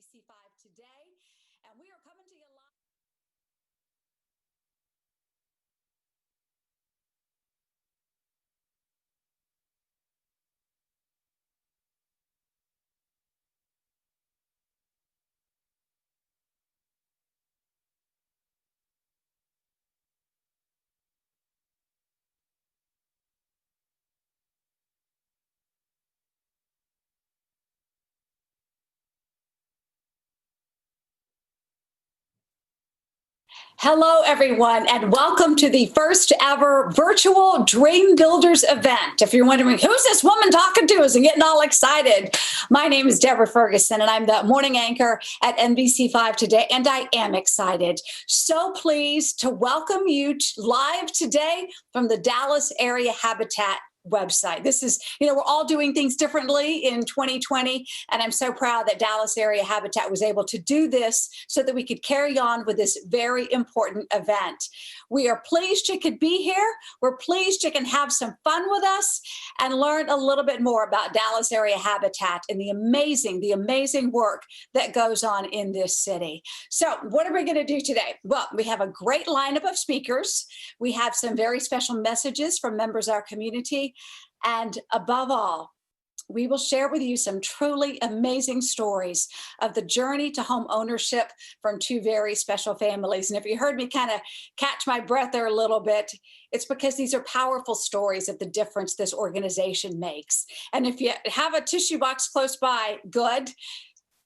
NBC5 today, and we are coming to you live. Hello, everyone, and welcome to the first ever virtual Dream Builders event. If you're wondering, who's this woman talking to us and getting all excited? My name is Deborah Ferguson, and I'm the morning anchor at NBC5 today, and I am excited. So pleased to welcome you live today from the Dallas Area Habitat website. This is, we're all doing things differently in 2020, and I'm so proud that Dallas Area Habitat was able to do this so that we could carry on with this very important event. We are pleased you could be here. We're pleased you can have some fun with us and learn a little bit more about Dallas Area Habitat and the amazing work that goes on in this city. So what are we going to do today? Well, we have a great lineup of speakers. We have some very special messages from members of our community. And above all, we will share with you some truly amazing stories of the journey to home ownership from two very special families. And if you heard me kind of catch my breath there a little bit, it's because these are powerful stories of the difference this organization makes. And if you have a tissue box close by, good.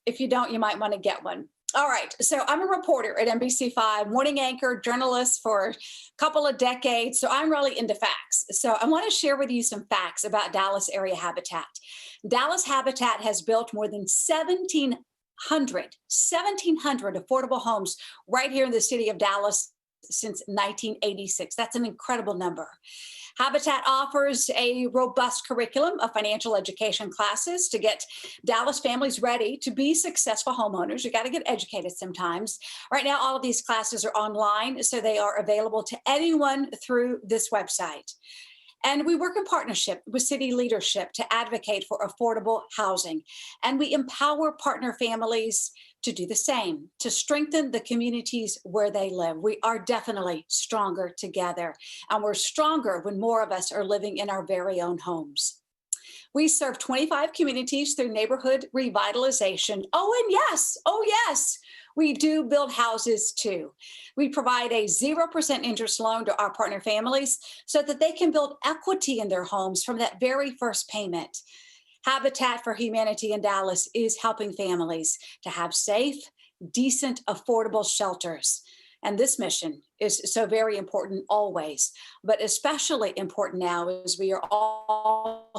If you don't, you might want to get one. All right, so I'm a reporter at NBC5, morning anchor, journalist for a couple of decades, so I'm really into facts. So I want to share with you some facts about Dallas Area Habitat. Dallas Habitat has built more than 1,700 affordable homes right here in the city of Dallas since 1986. That's an incredible number. Habitat offers a robust curriculum of financial education classes to get Dallas families ready to be successful homeowners. You got to get educated sometimes. Right now, all of these classes are online, so they are available to anyone through this website. And we work in partnership with city leadership to advocate for affordable housing. And we empower partner families to do the same, to strengthen the communities where they live. We are definitely stronger together. And we're stronger when more of us are living in our very own homes. We serve 25 communities through neighborhood revitalization. Oh, yes, we do build houses too. We provide a 0% interest loan to our partner families so that they can build equity in their homes from that very first payment. Habitat for Humanity in Dallas is helping families to have safe, decent, affordable shelters. And this mission is so very important always, but especially important now as we are all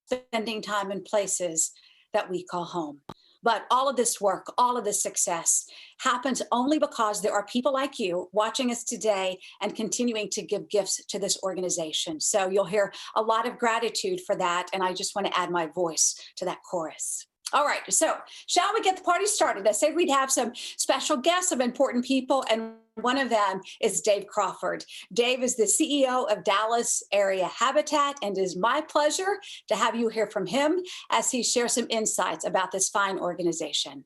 spending time in places that we call home. But all of this work, all of this success happens only because there are people like you watching us today and continuing to give gifts to this organization. So you'll hear a lot of gratitude for that. And I just want to add my voice to that chorus. All right, so shall we get the party started? I said we'd have some special guests of important people, and one of them is Dave Crawford. Dave is the CEO of Dallas Area Habitat, and it is my pleasure to have you hear from him as he shares some insights about this fine organization.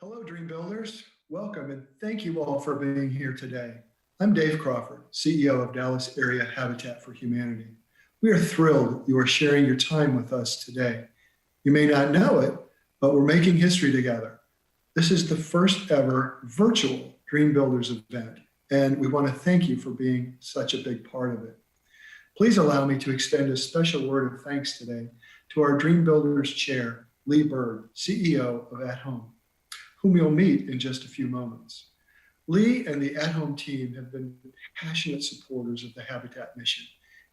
Hello, Dream Builders. Welcome, and thank you all for being here today. I'm Dave Crawford, CEO of Dallas Area Habitat for Humanity. We are thrilled you are sharing your time with us today. You may not know it, but we're making history together. This is the first ever virtual Dream Builders event, and we want to thank you for being such a big part of it. Please allow me to extend a special word of thanks today to our Dream Builders Chair, Lee Bird, CEO of At Home, whom you'll meet in just a few moments. Lee and the At Home team have been passionate supporters of the Habitat mission,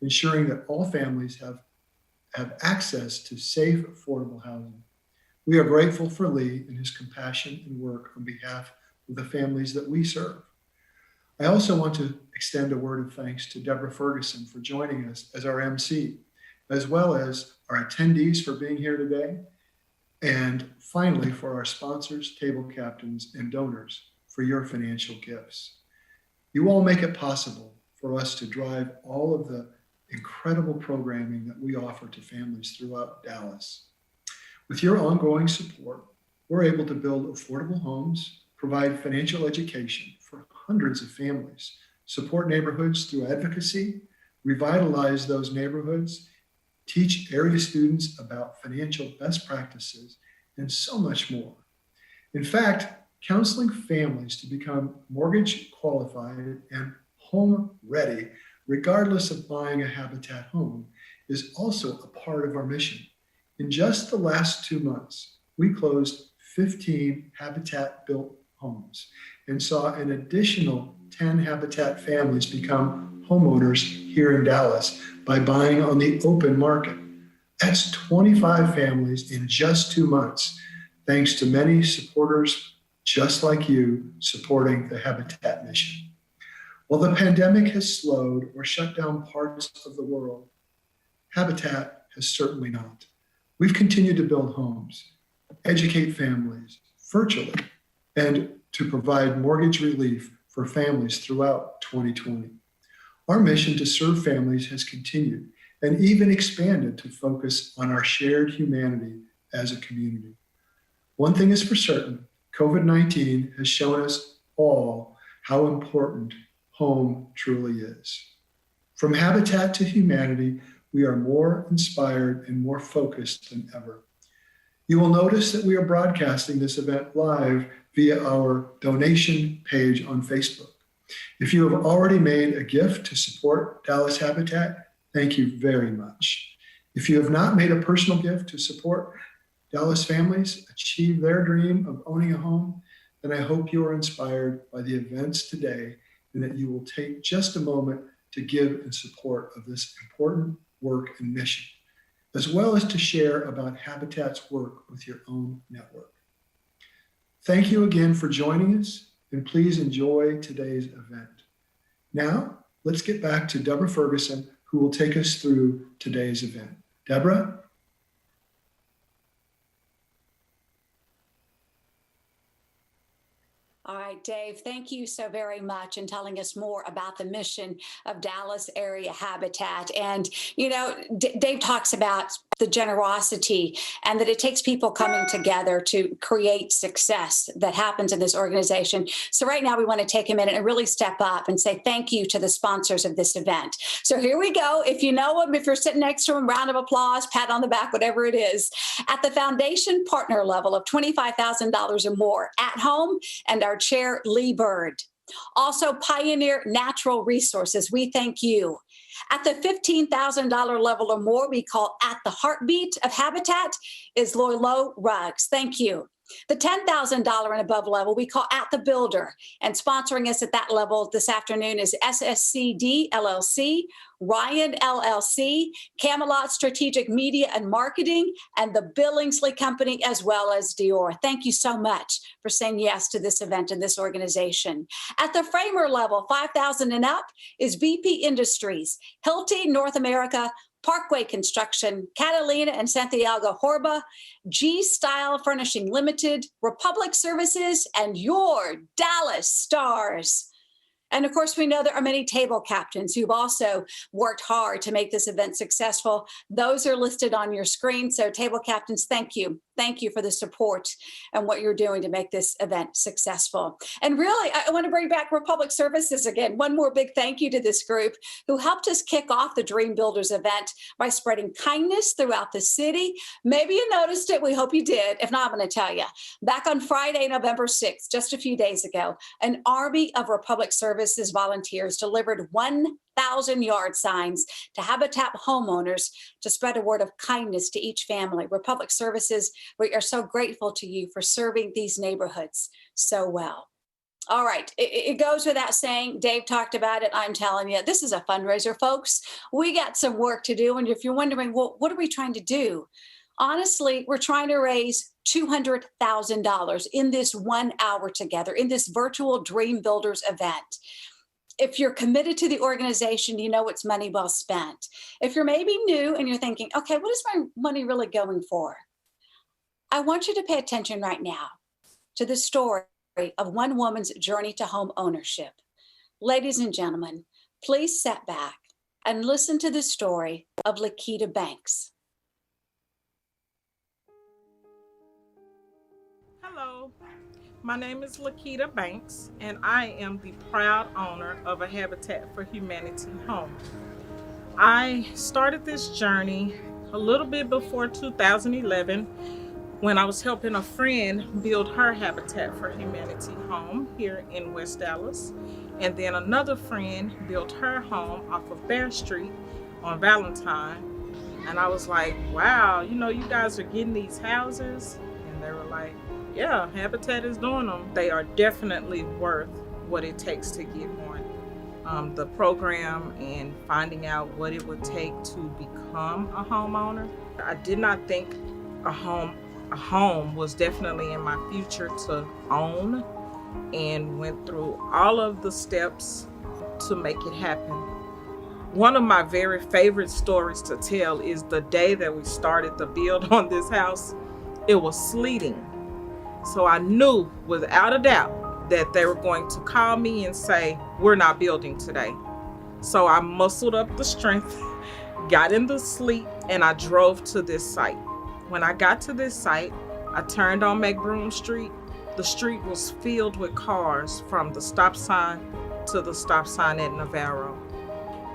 ensuring that all families have access to safe, affordable housing. We are grateful for Lee and his compassion and work on behalf of the families that we serve. I also want to extend a word of thanks to Deborah Ferguson for joining us as our MC, as well as our attendees for being here today, and finally for our sponsors, table captains, and donors for your financial gifts. You all make it possible for us to drive all of the incredible programming that we offer to families throughout Dallas. With your ongoing support, we're able to build affordable homes, provide financial education for hundreds of families, support neighborhoods through advocacy, revitalize those neighborhoods, teach area students about financial best practices, and so much more. In fact, counseling families to become mortgage qualified and home ready, regardless of buying a Habitat home, is also a part of our mission. In just the last 2 months, we closed 15 Habitat built homes and saw an additional 10 Habitat families become homeowners here in Dallas by buying on the open market. That's 25 families in just 2 months, thanks to many supporters just like you supporting the Habitat mission. While the pandemic has slowed or shut down parts of the world, Habitat has certainly not. We've continued to build homes, educate families virtually, and to provide mortgage relief for families throughout 2020. Our mission to serve families has continued and even expanded to focus on our shared humanity as a community. One thing is for certain, COVID-19 has shown us all how important home truly is. From Habitat to Humanity, we are more inspired and more focused than ever. You will notice that we are broadcasting this event live via our donation page on Facebook. If you have already made a gift to support Dallas Habitat, thank you very much. If you have not made a personal gift to support Dallas families achieve their dream of owning a home, then I hope you are inspired by the events today and that you will take just a moment to give in support of this important work and mission, as well as to share about Habitat's work with your own network. Thank you again for joining us, and please enjoy today's event. Now, let's get back to Deborah Ferguson, who will take us through today's event. Deborah? All right, Dave, thank you so very much in telling us more about the mission of Dallas Area Habitat. And, you know, Dave talks about the generosity and that it takes people coming together to create success that happens in this organization. So right now we want to take a minute and really step up and say thank you to the sponsors of this event. So here we go. If you know them, if you're sitting next to them, round of applause, pat on the back, whatever it is. At the foundation partner level of $25,000 or more, At Home and our chair, Lee Bird. Also, Pioneer Natural Resources, we thank you. At the $15,000 level or more, we call At the Heartbeat of Habitat, is Loylo Rugs. Thank you. The $10,000 and above level, we call At the Builder. And sponsoring us at that level this afternoon is SSCD LLC, Ryan LLC, Camelot Strategic Media and Marketing, and the Billingsley Company, as well as Dior. Thank you so much for saying yes to this event and this organization. At the framer level, 5,000 and up, is BP Industries, Hilti North America, Parkway Construction, Catalina and Santiago Horba, G Style Furnishing Limited, Republic Services, and your Dallas Stars. And of course, we know there are many table captains who've also worked hard to make this event successful. Those are listed on your screen. So table captains, thank you. Thank you for the support and what you're doing to make this event successful. And really, I want to bring back Republic Services again. One more big thank you to this group who helped us kick off the Dream Builders event by spreading kindness throughout the city. Maybe you noticed it. We hope you did. If not, I'm going to tell you. Back on Friday, November 6th, just a few days ago, an army of Republic Services volunteers delivered 1,000 yard signs to Habitat homeowners to spread a word of kindness to each family. Republic Services, we are so grateful to you for serving these neighborhoods so well. All right, it goes without saying, Dave talked about it, I'm telling you, this is a fundraiser, folks. We got some work to do, and if you're wondering, well, what are we trying to do? Honestly, we're trying to raise $200,000 in this 1 hour together, in this virtual Dream Builders event. If you're committed to the organization, you know it's money well spent. If you're maybe new and you're thinking, okay, what is my money really going for? I want you to pay attention right now to the story of one woman's journey to home ownership. Ladies and gentlemen, please sit back, and listen to the story of Lakita Banks. Hello, my name is Lakita Banks, and I am the proud owner of a Habitat for Humanity home. I started this journey a little bit before 2011 when I was helping a friend build her Habitat for Humanity home here in West Dallas. And then another friend built her home off of Bear Street on Valentine. And I was like, wow, you guys are getting these houses? And they were like, yeah, Habitat is doing them. They are definitely worth what it takes to get one. The program and finding out what it would take to become a homeowner. I did not think a home was definitely in my future to own, and went through all of the steps to make it happen. One of my very favorite stories to tell is the day that we started the build on this house. It was sleeting. So I knew without a doubt that they were going to call me and say, we're not building today. So I muscled up the strength, got in the sleet, and I drove to this site. When I got to this site, I turned on McBroom Street. The street was filled with cars from the stop sign to the stop sign at Navarro.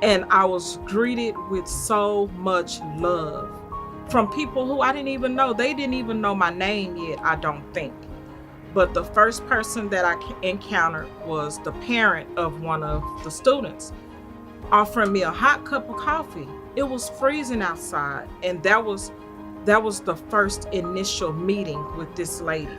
And I was greeted with so much love from people who I didn't even know. They didn't even know my name yet, I don't think. But the first person that I encountered was the parent of one of the students, offering me a hot cup of coffee. It was freezing outside, and that was the first initial meeting with this lady.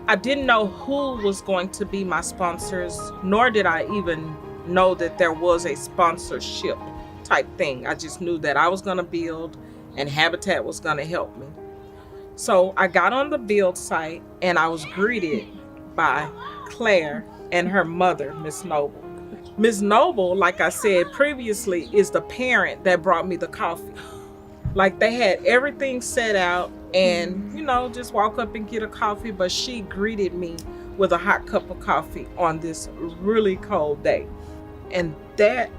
I didn't know who was going to be my sponsors, nor did I even know that there was a sponsorship type thing. I just knew that I was going to build and Habitat was going to help me. So I got on the build site and I was greeted by Claire and her mother, Miss Noble. Miss Noble, like I said previously, is the parent that brought me the coffee. Like, they had everything set out and, just walk up and get a coffee, but she greeted me with a hot cup of coffee on this really cold day. And that,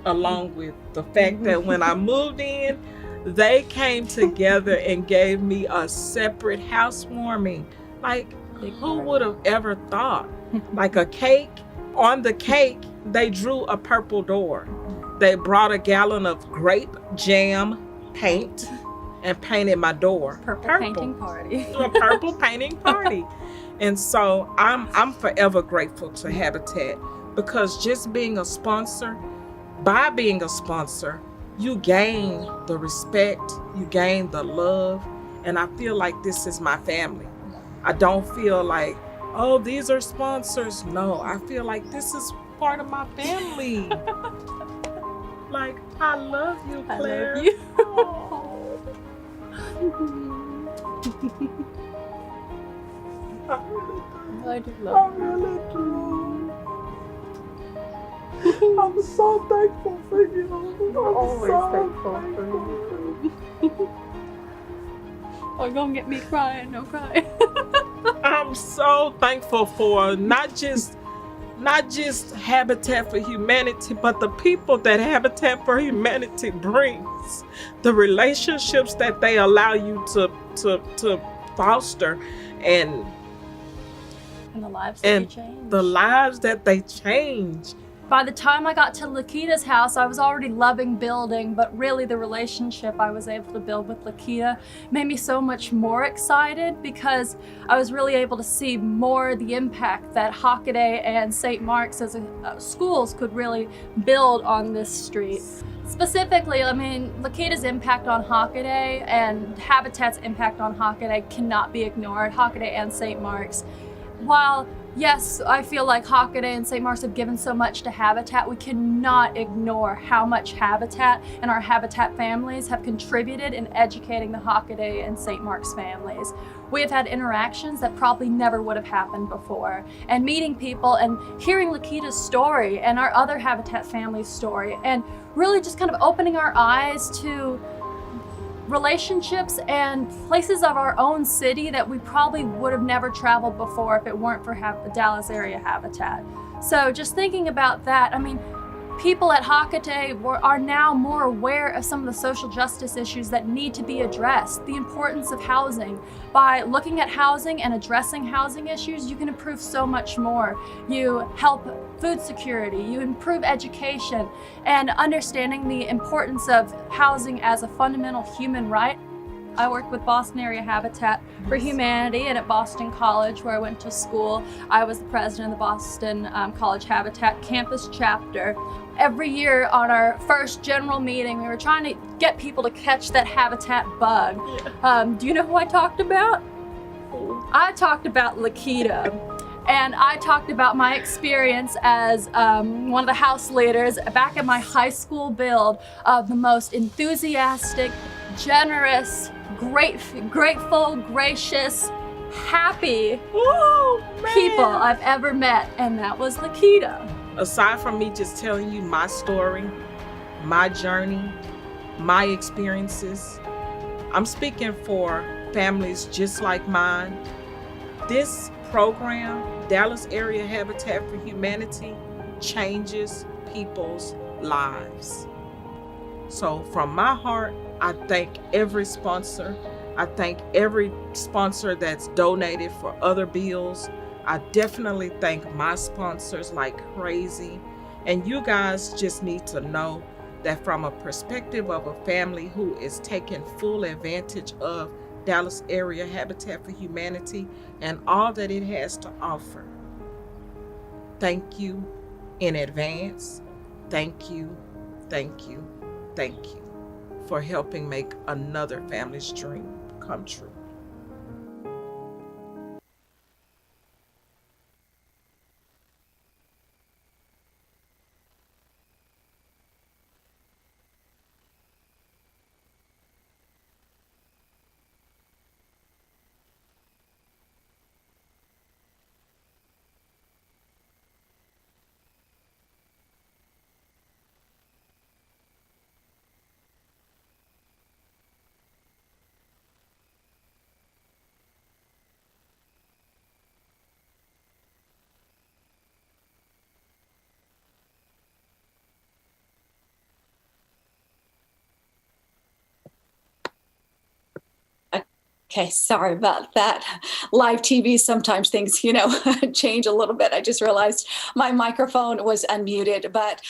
along with the fact that when I moved in, they came together and gave me a separate housewarming. Like, who would have ever thought? Like a cake, on the cake, they drew a purple door. They brought a gallon of grape jam paint and painted my door purple. Painting party. A purple painting party. And so I'm forever grateful to Habitat, because just being a sponsor, by being a sponsor, you gain the respect, you gain the love, and I feel like this is my family. I don't feel like, oh, these are sponsors. No, I feel like this is part of my family. Like, I love you, Claire. I love you. I do love you. I really do. I'm so thankful for you. I'm always thankful for you. Oh, gonna get me crying. No cry. I'm so thankful for not just Habitat for Humanity, but the people that Habitat for Humanity brings, the relationships that they allow you to foster, and the lives that they change. The lives that they change. By the time I got to Lakita's house, I was already loving building, but really the relationship I was able to build with Lakita made me so much more excited, because I was really able to see more the impact that Hockaday and St. Mark's as schools could really build on this street. Specifically, Lakita's impact on Hockaday and Habitat's impact on Hockaday cannot be ignored, Hockaday and St. Mark's. While yes, I feel like Hockaday and St. Mark's have given so much to Habitat, we cannot ignore how much Habitat and our Habitat families have contributed in educating the Hockaday and St. Mark's families. We have had interactions that probably never would have happened before, and meeting people and hearing Lakita's story and our other Habitat family's story, and really just kind of opening our eyes to relationships and places of our own city that we probably would have never traveled before if it weren't for the Dallas area Habitat. So just thinking about that, people at Hecate are now more aware of some of the social justice issues that need to be addressed. The importance of housing. By looking at housing and addressing housing issues, you can improve so much more. You help food security, you improve education, and understanding the importance of housing as a fundamental human right. I work with Boston Area Habitat for Humanity, and at Boston College, where I went to school, I was the president of the Boston College Habitat Campus Chapter. Every year on our first general meeting, we were trying to get people to catch that habitat bug. Do you know who I talked about? I talked about Lakita. And I talked about my experience as one of the house leaders back at my high school build of the most enthusiastic, generous, grateful, gracious, happy people I've ever met, and that was Lakita. Aside from me just telling you my story, my journey, my experiences, I'm speaking for families just like mine. This program, Dallas Area Habitat for Humanity, changes people's lives. So from my heart, I thank every sponsor. I thank every sponsor that's donated for other bills. I definitely thank my sponsors like crazy. And you guys just need to know that from a perspective of a family who is taking full advantage of Dallas Area Habitat for Humanity and all that it has to offer, thank you in advance. Thank you, thank you, thank you for helping make another family's dream come true. Okay, sorry about that. Live TV, sometimes things, change a little bit. I just realized my microphone was unmuted. But,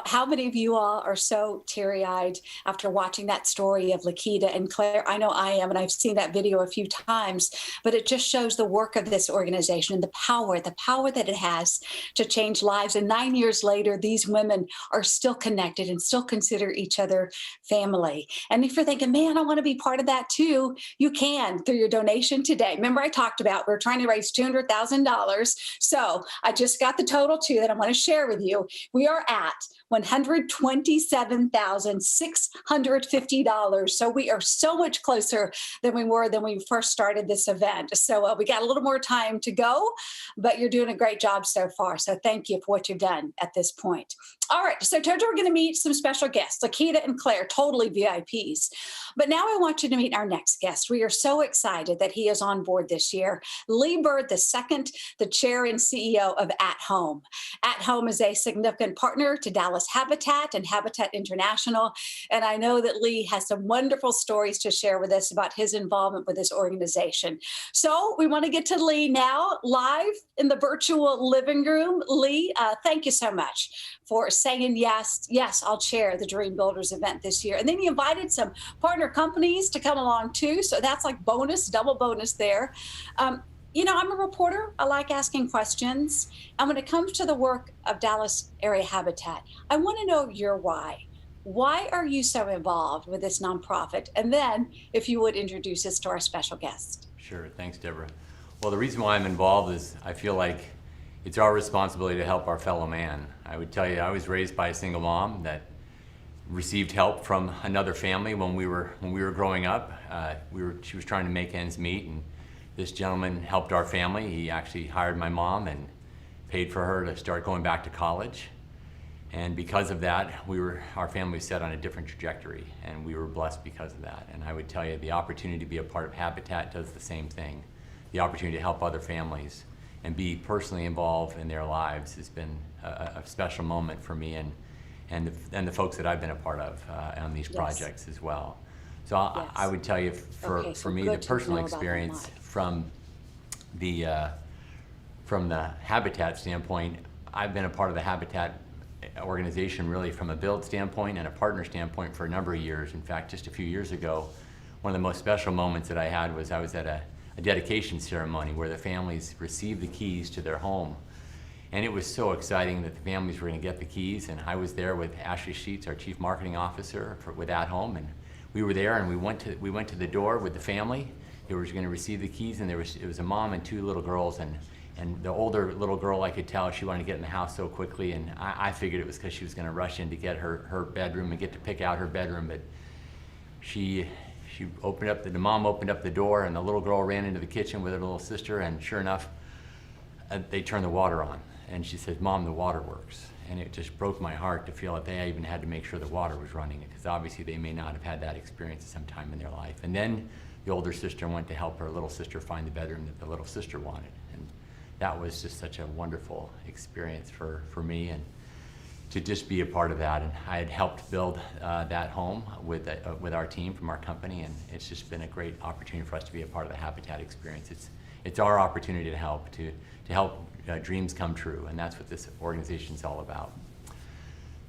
how many of you all are so teary-eyed after watching that story of Lakita and Claire? I know I am, and I've seen that video a few times, but it just shows the work of this organization and the power that it has to change lives. And 9 years later, these women are still connected and still consider each other family. And if you're thinking, man, I want to be part of that too, you can through your donation today. Remember, I talked about we're trying to raise $200,000. So I just got the total too that I want to share with you. We are at $127,650. So we are so much closer than we were when we first started this event. So we got a little more time to go, but you're doing a great job so far. So thank you for what you've done at this point. All right, so today we're going to meet some special guests, Lakita and Claire, totally VIPs. But now I want you to meet our next guest. We are so excited that he is on board this year. Lee Bird II, the chair and CEO of At Home. At Home is a significant partner to Dallas Habitat and Habitat International. And I know that Lee has some wonderful stories to share with us about his involvement with this organization. So we want to get to Lee now, live in the virtual living room. Lee, thank you so much for saying yes, I'll chair the Dream Builders event this year. And then you invited some partner companies to come along too. So that's like double bonus there. I'm a reporter. I like asking questions. And when it comes to the work of Dallas Area Habitat, I want to know your why. Why are you so involved with this nonprofit? And then if you would introduce us to our special guest. Sure, thanks, Deborah. Well, the reason why I'm involved is I feel like it's our responsibility to help our fellow man. I would tell you, I was raised by a single mom that received help from another family when we were growing up. She was trying to make ends meet, and this gentleman helped our family. He actually hired my mom and paid for her to start going back to college. And because of that, our family was set on a different trajectory, and we were blessed because of that. And I would tell you, the opportunity to be a part of Habitat does the same thing. The opportunity to help other families and be personally involved in their lives has been a special moment for me, and and the folks that I've been a part of on these Yes. projects as well. So Yes. I would tell you, for Okay, so me, good the to personal know about them experience live. from the Habitat standpoint, I've been a part of the Habitat organization really from a build standpoint and a partner standpoint for a number of years. In fact, just a few years ago, one of the most special moments that I had was I was at a dedication ceremony where the families received the keys to their home. And it was so exciting that the families were going to get the keys, and I was there with Ashley Sheets, our Chief Marketing Officer with At Home, and we were there, and we went to the door with the family. They were going to receive the keys, and it was a mom and two little girls, and the older little girl, I could tell she wanted to get in the house so quickly, and I figured it was because she was going to rush in to get her bedroom and get to pick out her bedroom, but she opened up, the mom opened up the door, and the little girl ran into the kitchen with her little sister, and sure enough, they turned the water on. And she said, "Mom, the water works." And it just broke my heart to feel that they even had to make sure the water was running, because obviously they may not have had that experience at some time in their life. And then the older sister went to help her little sister find the bedroom that the little sister wanted. And that was just such a wonderful experience for me, and to just be a part of that. And I had helped build that home with our team from our company, and it's just been a great opportunity for us to be a part of the Habitat experience. It's our opportunity to help dreams come true, and that's what this organization is all about.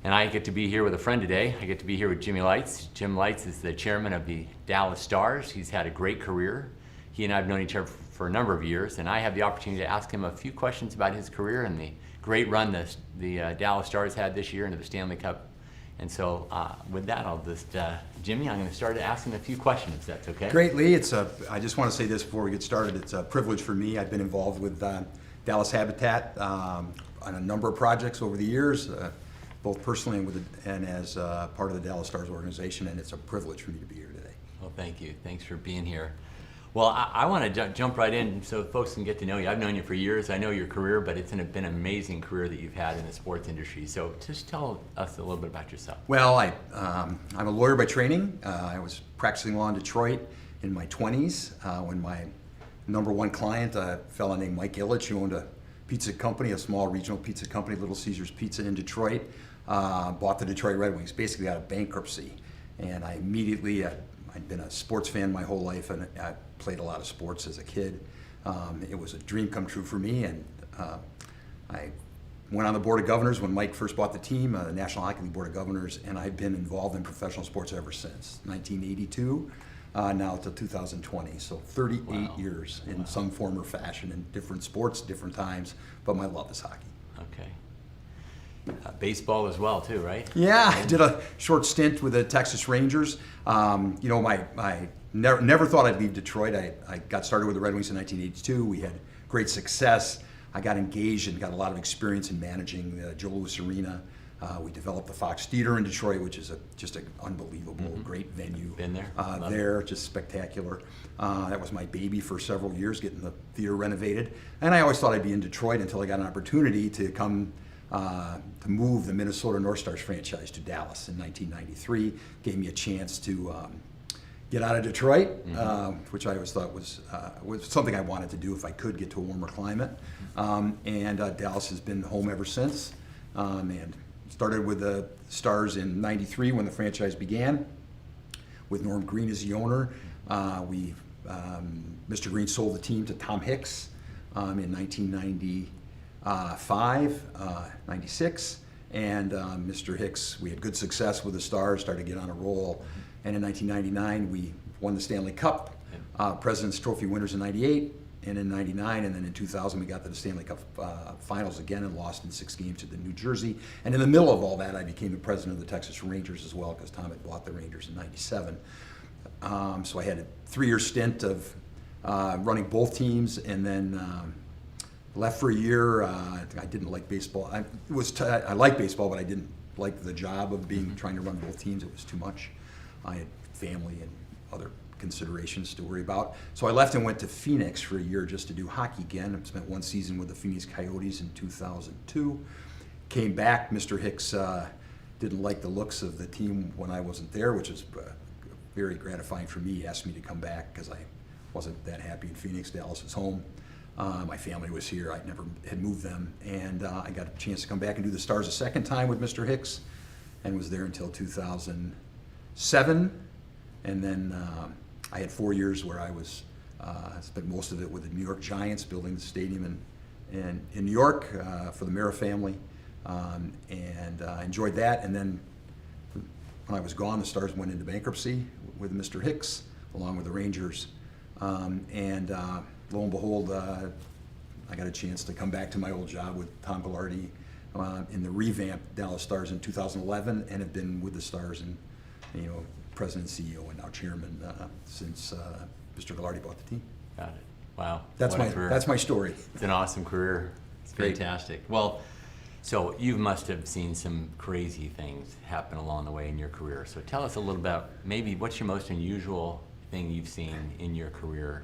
And I get to be here with a friend today. I get to be here with Jimmy Lights. Jim Lights is the chairman of the Dallas Stars. He's had a great career. He and I have known each other for a number of years, and I have the opportunity to ask him a few questions about his career and the great run the Dallas Stars had this year into the Stanley Cup. And so with that, I'll just, Jimmy, I'm going to start asking a few questions, if that's okay. Great, Lee. I just want to say this before we get started. It's a privilege for me. I've been involved with Dallas Habitat on a number of projects over the years, both personally and as part of the Dallas Stars organization, and it's a privilege for me to be here today. Well, thank you. Thanks for being here. Well, I want to jump right in so folks can get to know you. I've known you for years. I know your career, but it's been an amazing career that you've had in the sports industry. So just tell us a little bit about yourself. Well, I'm a lawyer by training. I was practicing law in Detroit in my 20s when my number one client, a fellow named Mike Illich, who owned a pizza company, a small regional pizza company, Little Caesars Pizza in Detroit, bought the Detroit Red Wings, basically out of bankruptcy. And I immediately, I'd been a sports fan my whole life, and I played a lot of sports as a kid. It was a dream come true for me, and I went on the Board of Governors when Mike first bought the team, the National Hockey League Board of Governors, and I've been involved in professional sports ever since, 1982. Now to 2020, so 38 Wow. years in some form or fashion in different sports, different times, but my love is hockey. Okay. Baseball as well, too, right? Yeah, I did a short stint with the Texas Rangers. You know, I never thought I'd leave Detroit. I got started with the Red Wings in 1982. We had great success. I got engaged and got a lot of experience in managing the Joe Louis Arena. We developed the Fox Theater in Detroit, which is just an unbelievable, great venue. Been there? There, just spectacular. That was my baby for several years, getting the theater renovated. And I always thought I'd be in Detroit until I got an opportunity to come to move the Minnesota North Stars franchise to Dallas in 1993. Gave me a chance to get out of Detroit, which I always thought was something I wanted to do if I could get to a warmer climate. And Dallas has been home ever since. And started with the Stars in '93 when the franchise began, with Norm Green as the owner. Mr. Green sold the team to Tom Hicks in 1995, 96, and Mr. Hicks, we had good success with the Stars, started to get on a roll, and in 1999 we won the Stanley Cup, President's Trophy winners in '98, and in '99, and then in 2000 we got to the Stanley Cup Finals again and lost in 6 games to the New Jersey. And in the middle of all that, I became the president of the Texas Rangers as well, because Tom had bought the Rangers in '97. So I had a 3-year stint of running both teams, and then left for a year. I didn't like baseball. I like baseball, but I didn't like the job of trying to run both teams. It was too much. I had family and other considerations to worry about. So I left and went to Phoenix for a year just to do hockey again. I spent 1 season with the Phoenix Coyotes in 2002. Came back. Mr. Hicks didn't like the looks of the team when I wasn't there, which was very gratifying for me. He asked me to come back because I wasn't that happy in Phoenix. Dallas was home. My family was here. I never had moved them. And I got a chance to come back and do the Stars a second time with Mr. Hicks. and was there until 2007. And then I had 4 years where I spent most of it with the New York Giants, building the stadium in New York for the Mara family, and enjoyed that. And then when I was gone, the Stars went into bankruptcy with Mr. Hicks, along with the Rangers. Lo and behold, I got a chance to come back to my old job with Tom Ghilardi in the revamped Dallas Stars in 2011, and have been with the Stars and president, CEO, and now chairman since Mr. Ghilardi bought the team. Got it. Wow. That's What a career. my story. It's an awesome career. It's Great. fantastic. Well, so you must have seen some crazy things happen along the way in your career. So tell us a little about maybe what's your most unusual thing you've seen in your career.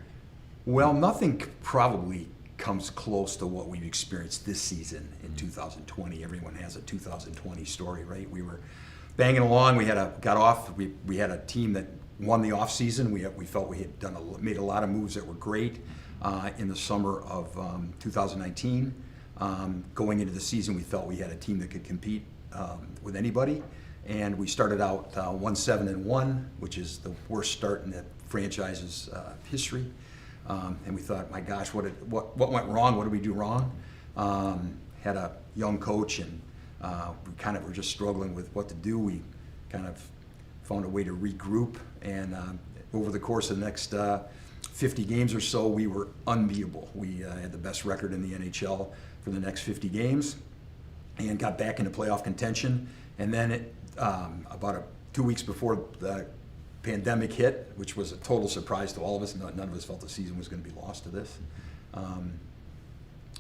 Well, nothing probably comes close to what we've experienced this season in 2020. Everyone has a 2020 story, right? We were banging along. We had a team that won the off season. We felt we had made a lot of moves that were great in the summer of 2019. Going into the season, we felt we had a team that could compete with anybody, and we started out 1-7-1, which is the worst start in the franchise's history. And we thought, my gosh, what went wrong? What did we do wrong? Had a young coach, and we kind of were just struggling with what to do. We kind of found a way to regroup, and over the course of the next 50 games or so, we were unbeatable. We had the best record in the NHL for the next 50 games, and got back into playoff contention. And then about 2 weeks before the pandemic hit, which was a total surprise to all of us. None of us felt the season was going to be lost to this.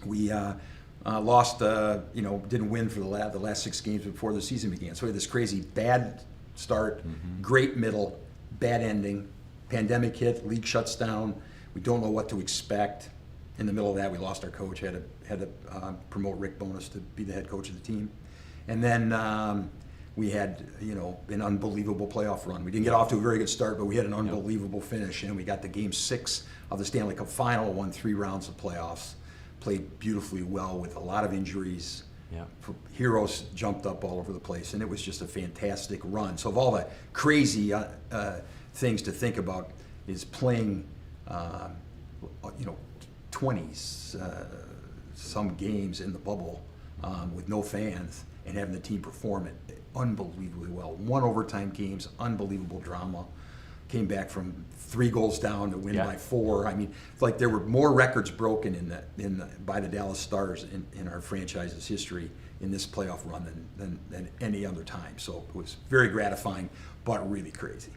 We lost, didn't win for the last 6 games before the season began. So we had this crazy bad start, great middle, bad ending. Pandemic hit, league shuts down. We don't know what to expect. In the middle of that, we lost our coach. Had to promote Rick Bowness to be the head coach of the team, and then we had an unbelievable playoff run. We didn't get off to a very good start, but we had an unbelievable finish, and we got to Game 6 of the Stanley Cup Final, won 3 rounds of playoffs, played beautifully well with a lot of injuries. Yeah. Heroes jumped up all over the place, and it was just a fantastic run. So of all the crazy things to think about is playing, 20s, some games in the bubble with no fans, and having the team perform it unbelievably well. 1 overtime games, unbelievable drama. Came back from 3 goals down to win by 4. I mean, it's like there were more records broken by the Dallas Stars in our franchise's history in this playoff run than any other time. So it was very gratifying, but really crazy.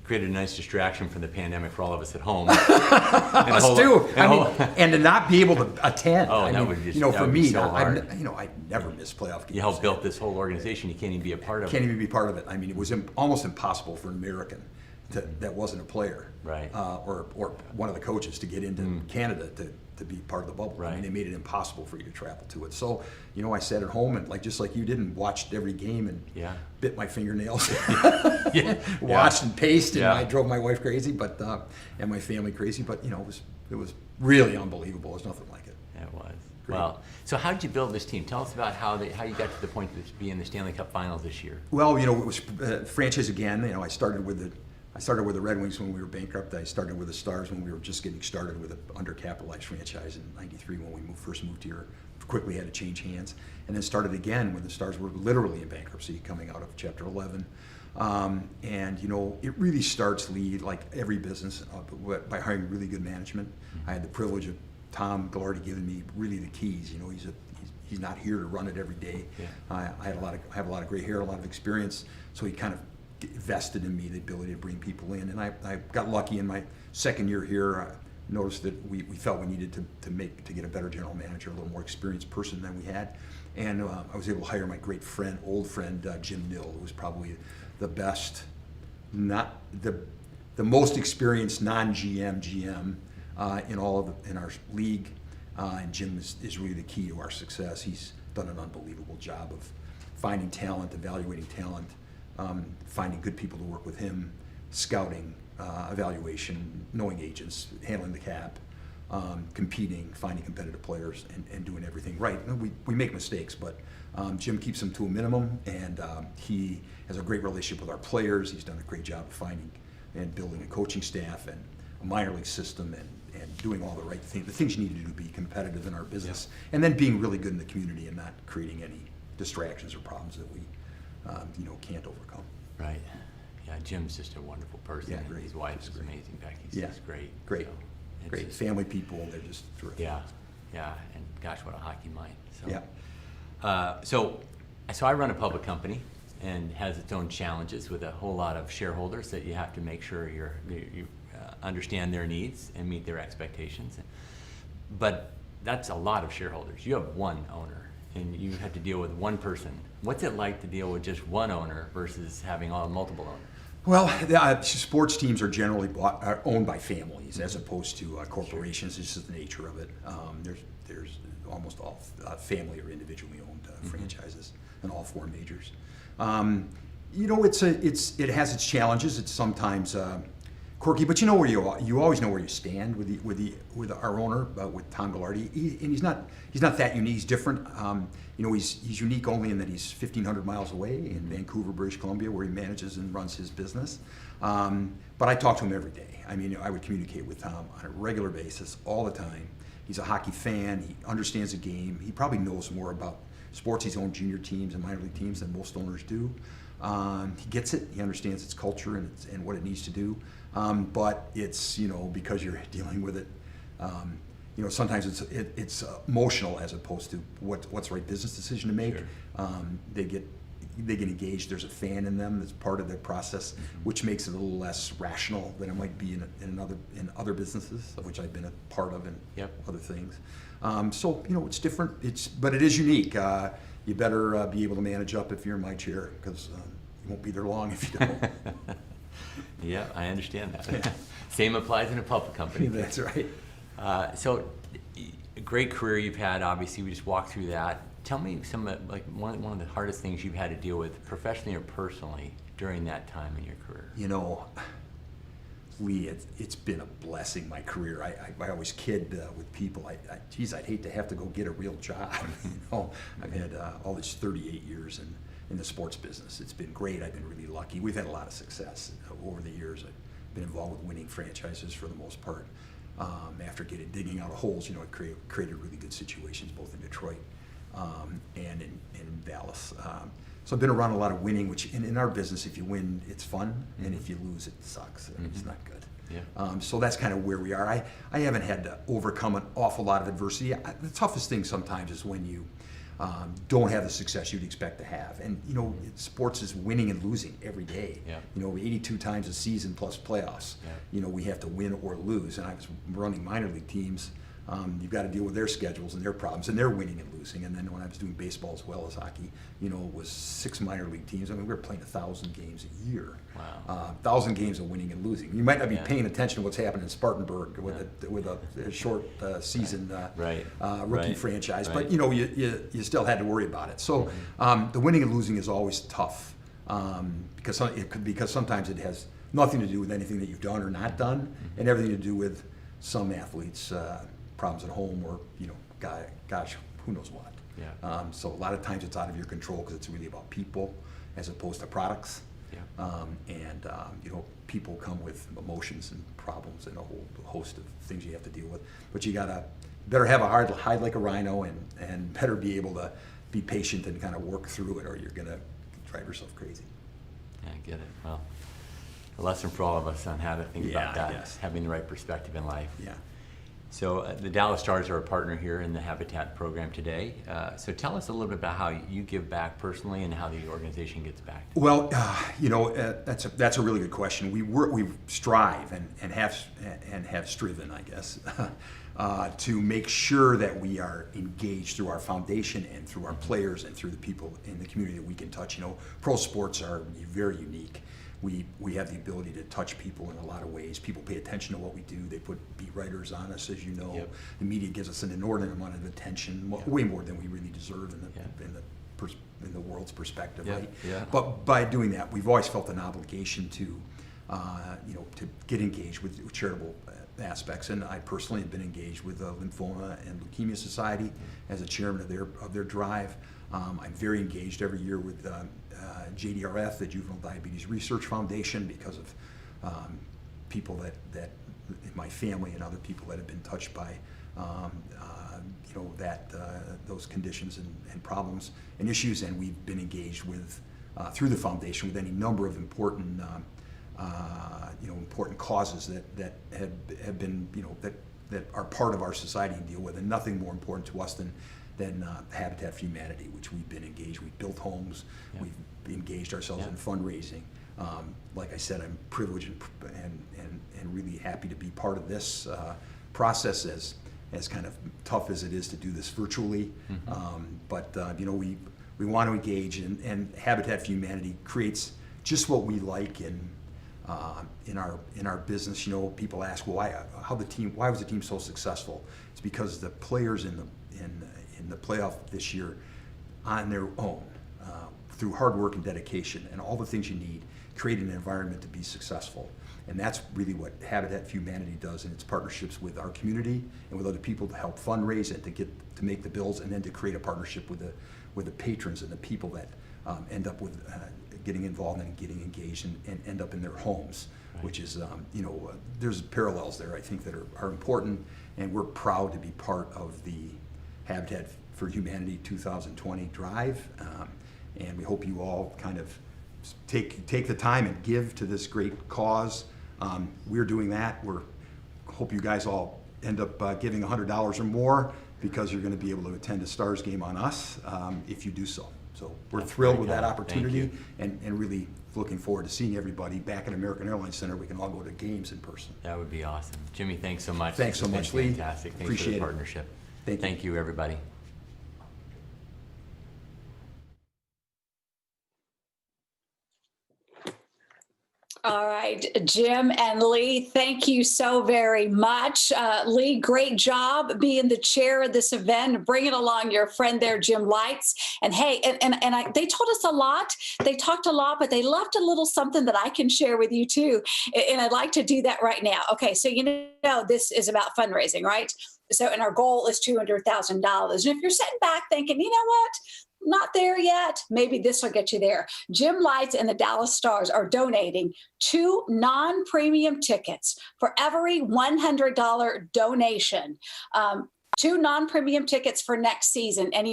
Created a nice distraction from the pandemic for all of us at home. Us too. And to not be able to attend. Oh, that would just for me, so hard. I never miss playoff games. You helped build this whole organization. You can't even be a part of it. Can't even be part of it. I mean, it was almost impossible for an American that wasn't a player, right, or one of the coaches to get into Canada to be part of the bubble. Right. I mean, they made it impossible for you to travel to it. So, I sat at home and just like you did, and watched every game and bit my fingernails, watched and paced, and I drove my wife crazy, but and my family crazy. But it was really unbelievable. There's nothing like it. It was. Great. Well, so how did you build this team? Tell us about how you got to the point to be in the Stanley Cup Finals this year. Well, it was franchise again. I started with the Red Wings when we were bankrupt. I started with the Stars when we were just getting started with an undercapitalized franchise in '93 when we first moved here. Quickly had to change hands, and then started again when the Stars were literally in bankruptcy, coming out of Chapter 11. And it really starts, Lee, like every business, by hiring really good management. I had the privilege of Tom Ghilardi giving me really the keys. He's not here to run it every day. Yeah. I have a lot of gray hair, a lot of experience, so he kind of vested in me the ability to bring people in, and I got lucky in my second year here. I noticed that we felt we needed to get a better general manager, a little more experienced person than we had, and I was able to hire my great friend, old friend Jim Nill, who was probably the best, not the most experienced non-GM GM in our league, and Jim is really the key to our success. He's done an unbelievable job of finding talent, evaluating talent. Finding good people to work with him, scouting, evaluation, knowing agents, handling the cap, competing, finding competitive players, and doing everything right. We make mistakes, but Jim keeps them to a minimum, and he has a great relationship with our players. He's done a great job of finding and building a coaching staff and a minor league system, and doing all the right things, the things you need to do to be competitive in our business, and then being really good in the community and not creating any distractions or problems that we can't overcome. Right. Yeah, Jim's just a wonderful person. Yeah, and great. His wife is Great. amazing. Becky's Yeah. just great. Great. So it's Great just- family people. They're just terrific. Yeah, yeah, and gosh, what a hockey mind. So, Yeah. So I run a public company, and has its own challenges with a whole lot of shareholders that you have to make sure you understand their needs and meet their expectations. But that's a lot of shareholders. You have one owner, and you have to deal with one person. What's it like to deal with just one owner versus having multiple owners? Well, sports teams are generally are owned by families as opposed to corporations. It's just the nature of it. There's almost all family or individually owned franchises in all four majors. It has its challenges. It's sometimes quirky, but you know where you always know where you stand with our owner, with Tom Ghilardi. And he's not that unique. He's different. He's unique only in that he's 1,500 miles away in Vancouver, British Columbia, where he manages and runs his business. But I talk to him every day. I mean, I would communicate with Tom on a regular basis, all the time. He's a hockey fan. He understands the game. He probably knows more about sports. He's owned junior teams and minor league teams than most owners do. He gets it. He understands its culture and what it needs to do. But it's, because you're dealing with it, sometimes it's emotional as opposed to what's the right business decision to make. Sure. They get engaged. There's a fan in them that's part of the process, which makes it a little less rational than it might be in other businesses, of which I've been a part of, and other things. So it's different. But it is unique. You better be able to manage up if you're in my chair, because you won't be there long if you don't. Yeah, I understand that. Same applies in a public company. That's right. So, a great career you've had. Obviously, we just walked through that. Tell me one of the hardest things you've had to deal with, professionally or personally, during that time in your career. Lee, it's been a blessing, my career. I always kid with people. I'd hate to have to go get a real job. I've had all these 38 years in the sports business. It's been great. I've been really lucky. We've had a lot of success over the years. I've been involved with winning franchises for the most part. After digging out of holes, it created really good situations both in Detroit and in Dallas. So I've been around a lot of winning, which in our business, if you win, it's fun, and if you lose, it sucks. It's not good. Yeah. So that's kind of where we are. I haven't had to overcome an awful lot of adversity. The toughest thing sometimes is when you don't have the success you'd expect to have. And, sports is winning and losing every day. Yeah. 82 times a season plus playoffs. Yeah. We have to win or lose. And I was running minor league teams. You've got to deal with their schedules and their problems, and they're winning and losing. And then when I was doing baseball as well as hockey, it was 6 minor league teams. I mean, we were playing 1,000 games a year. Wow. 1,000 games of winning and losing. You might not be paying attention to what's happening in Spartanburg with a short season rookie franchise, but you still had to worry about it. So the winning and losing is always tough because sometimes it has nothing to do with anything that you've done or not done, and everything to do with some athletes' problems at home, or gosh, who knows what. Yeah. So a lot of times it's out of your control because it's really about people as opposed to products. Yeah. People come with emotions and problems and a whole host of things you have to deal with. But you better have a hide like a rhino, and better be able to be patient and kind of work through it, or you're gonna drive yourself crazy. Yeah, I get it. Well, a lesson for all of us on how to think about that, Yes. having the right perspective in life. Yeah. So the Dallas Stars are a partner here in the Habitat program today. So tell us a little bit about how you give back personally and how the organization gives back. Well, that's a really good question. We strive and have striven, I guess, to make sure that we are engaged through our foundation and through our players and through the people in the community that we can touch. Pro sports are very unique. We have the ability to touch people in a lot of ways. People pay attention to what we do. They put beat writers on us, as you know. Yep. The media gives us an inordinate amount of attention, way more than we really deserve in the world's perspective, Yeah. right? Yeah. But by doing that, we've always felt an obligation to to get engaged with charitable aspects. And I personally have been engaged with the Lymphoma and Leukemia Society as a chairman of their drive. I'm very engaged every year with JDRF, the Juvenile Diabetes Research Foundation, because of people that in my family and other people that have been touched by those conditions and problems and issues. And we've been engaged with through the foundation with any number of important important causes that have been that are part of our society and deal with, and nothing more important to us than Habitat for Humanity, which we've been engaged. We've built homes, we've engaged ourselves in fundraising. Like I said, I'm privileged and really happy to be part of this process, as kind of tough as it is to do this virtually. But we want to engage, and Habitat for Humanity creates just what we like in our business. People ask, well, why was the team so successful? It's because the players in the playoff this year, on their own, through hard work and dedication and all the things you need, create an environment to be successful. And that's really what Habitat for Humanity does in its partnerships with our community and with other people to help fundraise and to make the bills, and then to create a partnership with the patrons and the people that end up with getting involved and getting engaged and end up in their homes, which is, there's parallels there, I think, that are important, and we're proud to be part of the Habitat for Humanity 2020 drive, and we hope you all kind of take the time and give to this great cause. We're doing that. Hope you guys all end up giving $100 or more, because you're going to be able to attend a Stars game on us if you do so. So we're thrilled with that opportunity, and really looking forward to seeing everybody back at American Airlines Center. We can all go to games in person. That would be awesome. Jimmy, thanks so much. Thanks so much, Lee. Fantastic. Thanks Appreciate for the it. partnership. Thank you, everybody. All right, Jim and Lee, thank you so very much. Lee, great job being the chair of this event, bringing along your friend there, Jim Lights. And hey, they told us a lot. They talked a lot, but they left a little something that I can share with you too. And I'd like to do that right now. Okay, so this is about fundraising, right? So, and our goal is $200,000. And if you're sitting back thinking, you know what? Not there yet, maybe this will get you there. Jim Lights and the Dallas Stars are donating 2 non-premium tickets for every $100 donation. 2 non-premium tickets for next season. And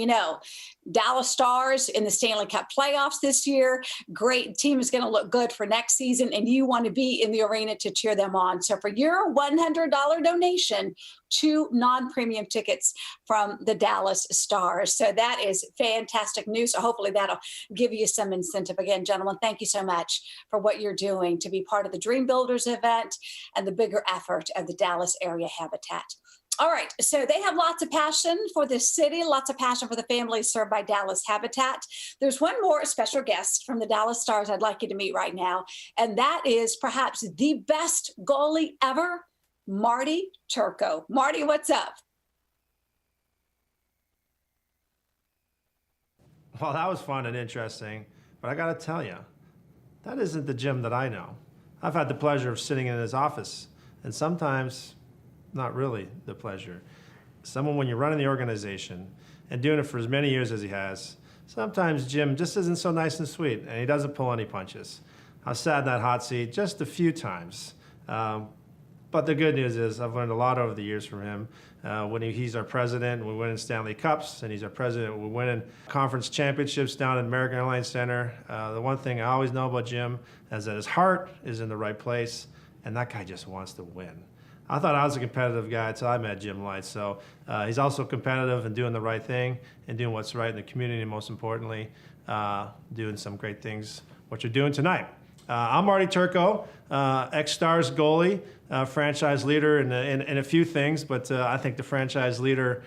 Dallas Stars in the Stanley Cup playoffs this year. Great team is going to look good for next season, and you want to be in the arena to cheer them on. So for your $100 donation, 2 non-premium tickets from the Dallas Stars. So that is fantastic news. So hopefully that'll give you some incentive. Again, gentlemen, thank you so much for what you're doing to be part of the Dream Builders event and the bigger effort of the Dallas Area Habitat. All right, so they have lots of passion for the city, lots of passion for the families served by Dallas Habitat. There's one more special guest from the Dallas Stars I'd like you to meet right now, and that is perhaps the best goalie ever, Marty Turco. Marty, what's up? Well, that was fun and interesting, but I got to tell you, that isn't the Jim that I know. I've had the pleasure of sitting in his office, and sometimes not really the pleasure. Someone, when you're running the organization and doing it for as many years as he has, sometimes Jim just isn't so nice and sweet, and he doesn't pull any punches. I've sat in that hot seat just a few times. But the good news is I've learned a lot over the years from him. When he's our president, we're winning Stanley Cups, and he's our president, we're winning conference championships down at American Airlines Center. The one thing I always know about Jim is that his heart is in the right place, and that guy just wants to win. I thought I was a competitive guy until I met Jim Lights. So he's also competitive and doing the right thing and doing what's right in the community, and most importantly, doing some great things, what you're doing tonight. I'm Marty Turco, ex-Stars goalie, franchise leader in a few things, but I think the franchise leader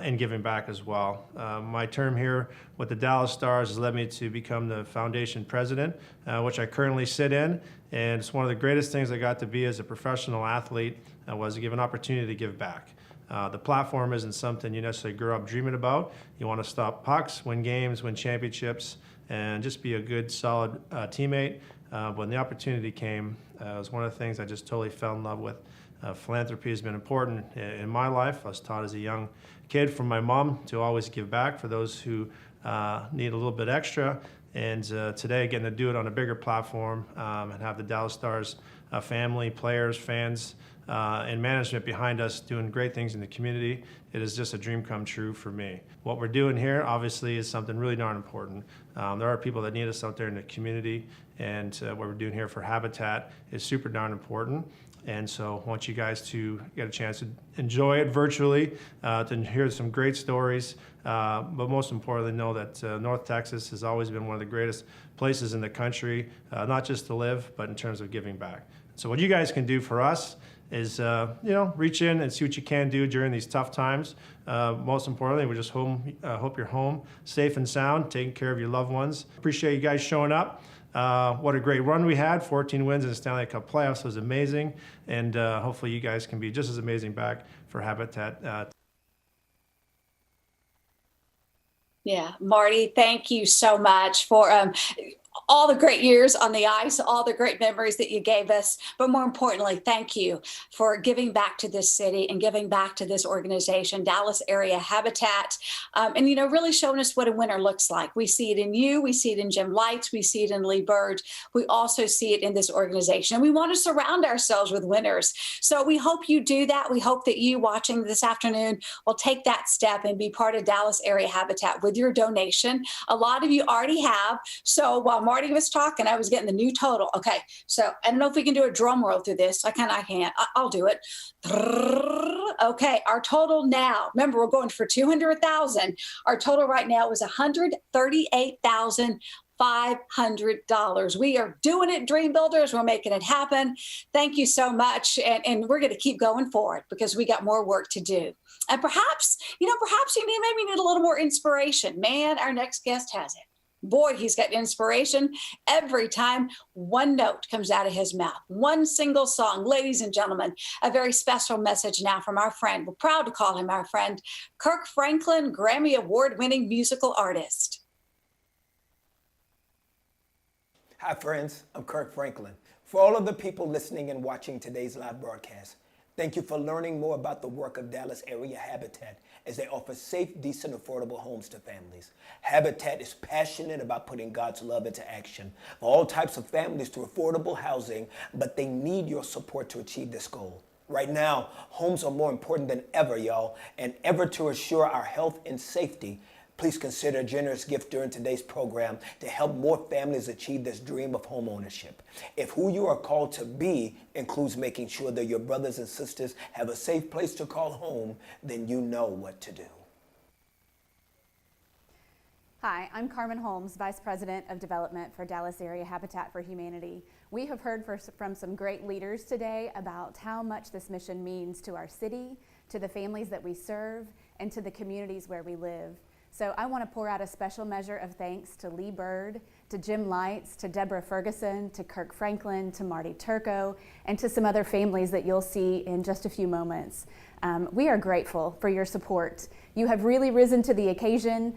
in giving back as well. My term here with the Dallas Stars has led me to become the foundation president, which I currently sit in, and it's one of the greatest things I got to be as a professional athlete was to give an opportunity to give back. The platform isn't something you necessarily grow up dreaming about. You want to stop pucks, win games, win championships, and just be a good, solid teammate. When the opportunity came, it was one of the things I just totally fell in love with. Philanthropy has been important in my life. I was taught as a young kid from my mom to always give back for those who need a little bit extra. And today, getting to do it on a bigger platform and have the Dallas Stars family, players, fans, and management behind us doing great things in the community, it is just a dream come true for me. What we're doing here, obviously, is something really darn important. There are people that need us out there in the community, and what we're doing here for Habitat is super darn important. And so I want you guys to get a chance to enjoy it virtually, to hear some great stories, but most importantly, know that North Texas has always been one of the greatest places in the country, not just to live, but in terms of giving back. So what you guys can do for us is, reach in and see what you can do during these tough times. Most importantly, we just hope you're home, safe and sound, taking care of your loved ones. Appreciate you guys showing up. What a great run we had, 14 wins in the Stanley Cup playoffs was amazing, and hopefully you guys can be just as amazing back for Habitat. Yeah, Marty, thank you so much for all the great years on the ice, all the great memories that you gave us. But more importantly, thank you for giving back to this city and giving back to this organization, Dallas Area Habitat, and, really showing us what a winner looks like. We see it in you. We see it in Jim Lights. We see it in Lee Bird. We also see it in this organization. And we want to surround ourselves with winners. So we hope you do that. We hope that you watching this afternoon will take that step and be part of Dallas Area Habitat with your donation. A lot of you already have. So while Marty was talking, I was getting the new total. Okay, so I don't know if we can do a drum roll through this. I can't. I'll do it. Okay, our total now, remember, we're going for 200,000. Our total right now is $138,500. We are doing it, Dream Builders. We're making it happen. Thank you so much. And we're going to keep going forward because we got more work to do. And perhaps you maybe need a little more inspiration. Man, our next guest has it. Boy, he's got inspiration every time one note comes out of his mouth, one single song. Ladies and gentlemen, a very special message now from our friend. We're proud to call him our friend, Kirk Franklin, Grammy Award-winning musical artist. Hi, friends. I'm Kirk Franklin. For all of the people listening and watching today's live broadcast, thank you for learning more about the work of Dallas Area Habitat as they offer safe, decent, affordable homes to families. Habitat is passionate about putting God's love into action for all types of families through affordable housing, but they need your support to achieve this goal. Right now, homes are more important than ever, y'all, and ever to assure our health and safety. Please consider a generous gift during today's program to help more families achieve this dream of home ownership. If who you are called to be includes making sure that your brothers and sisters have a safe place to call home, then you know what to do. Hi, I'm Carmen Holmes, Vice President of Development for Dallas Area Habitat for Humanity. We have heard from some great leaders today about how much this mission means to our city, to the families that we serve, and to the communities where we live. So I want to pour out a special measure of thanks to Lee Bird, to Jim Lights, to Deborah Ferguson, to Kirk Franklin, to Marty Turco, and to some other families that you'll see in just a few moments. We are grateful for your support. You have really risen to the occasion.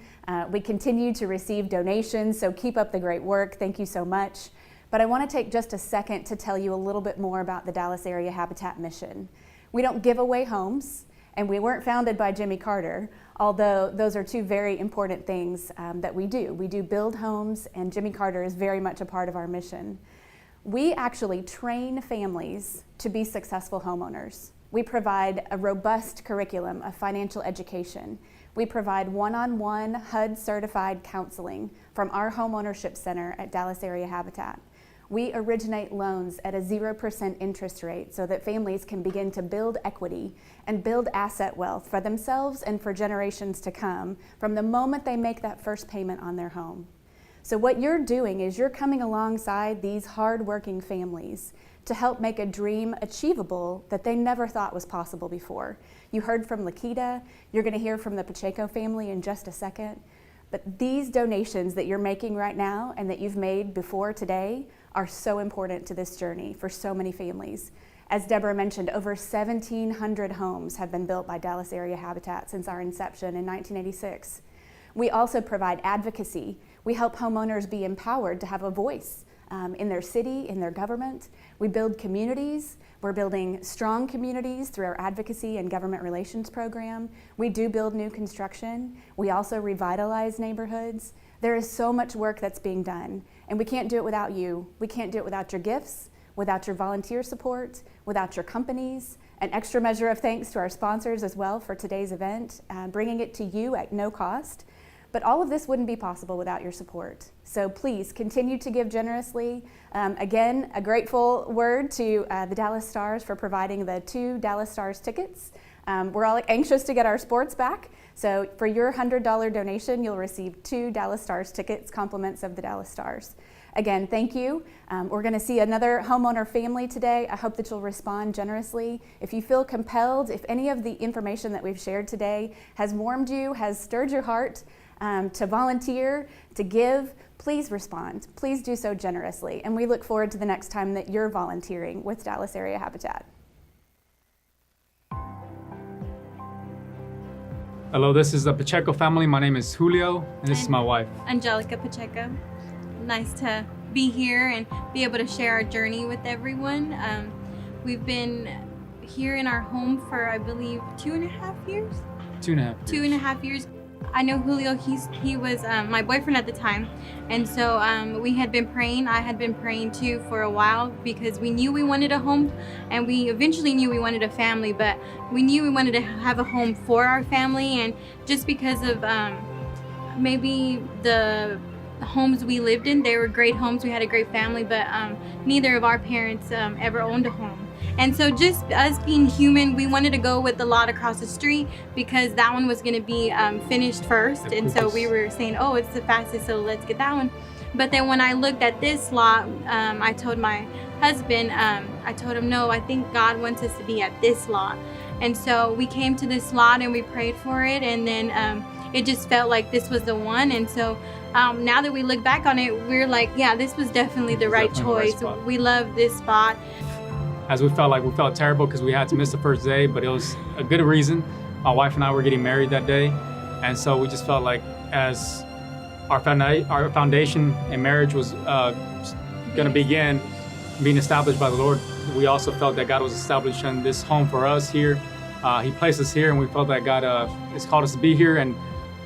We continue to receive donations, so keep up the great work. Thank you so much. But I want to take just a second to tell you a little bit more about the Dallas Area Habitat mission. We don't give away homes, and we weren't founded by Jimmy Carter, although those are two very important things that we do. We do build homes, and Jimmy Carter is very much a part of our mission. We actually train families to be successful homeowners. We provide a robust curriculum of financial education. We provide one-on-one HUD-certified counseling from our homeownership center at Dallas Area Habitat. We originate loans at a 0% interest rate so that families can begin to build equity and build asset wealth for themselves and for generations to come from the moment they make that first payment on their home. So what you're doing is you're coming alongside these hardworking families to help make a dream achievable that they never thought was possible before. You heard from Lakita, you're going to hear from the Pacheco family in just a second, but these donations that you're making right now and that you've made before today are so important to this journey for so many families. As Deborah mentioned, over 1,700 homes have been built by Dallas Area Habitat since our inception in 1986. We also provide advocacy. We help homeowners be empowered to have a voice in their city, in their government. We build communities. We're building strong communities through our advocacy and government relations program. We do build new construction. We also revitalize neighborhoods. There is so much work that's being done, and we can't do it without you. We can't do it without your gifts, without your volunteer support, without your companies. An extra measure of thanks to our sponsors as well for today's event, bringing it to you at no cost. But all of this wouldn't be possible without your support. So please continue to give generously. Again, a grateful word to the Dallas Stars for providing the 2 Dallas Stars tickets. We're all anxious to get our sports back. So for your $100 donation, you'll receive 2 Dallas Stars tickets, compliments of the Dallas Stars. Again, thank you. We're going to see another homeowner family today. I hope that you'll respond generously. If you feel compelled, if any of the information that we've shared today has warmed you, has stirred your heart to volunteer, to give, please respond. Please do so generously. And we look forward to the next time that you're volunteering with Dallas Area Habitat. Hello, this is the Pacheco family. My name is Julio, and this is my wife. Angelica Pacheco. Nice to be here and be able to share our journey with everyone. We've been here in our home for, I believe, 2.5 years? 2.5 years. 2.5 years. I know Julio, he was my boyfriend at the time. And so we had been praying. I had been praying too for a while because we knew we wanted a home, and we eventually knew we wanted a family, but we knew we wanted to have a home for our family. And just because of maybe the homes we lived in, they were great homes. We had a great family, but neither of our parents ever owned a home. And so just us being human, we wanted to go with the lot across the street because that one was going to be finished first. And so we were saying, oh, it's the fastest, so let's get that one. But then when I looked at this lot, I told my husband, I told him, no, I think God wants us to be at this lot. And so we came to this lot and we prayed for it. And then it just felt like this was the one. And so now that we look back on it, we're like, yeah, this was definitely the right choice. We love this spot. As we felt terrible because we had to miss the first day, but it was a good reason. My wife and I were getting married that day. And so we just felt like as our foundation in marriage was going to begin being established by the Lord, we also felt that God was establishing this home for us here. He placed us here, and we felt that God has called us to be here and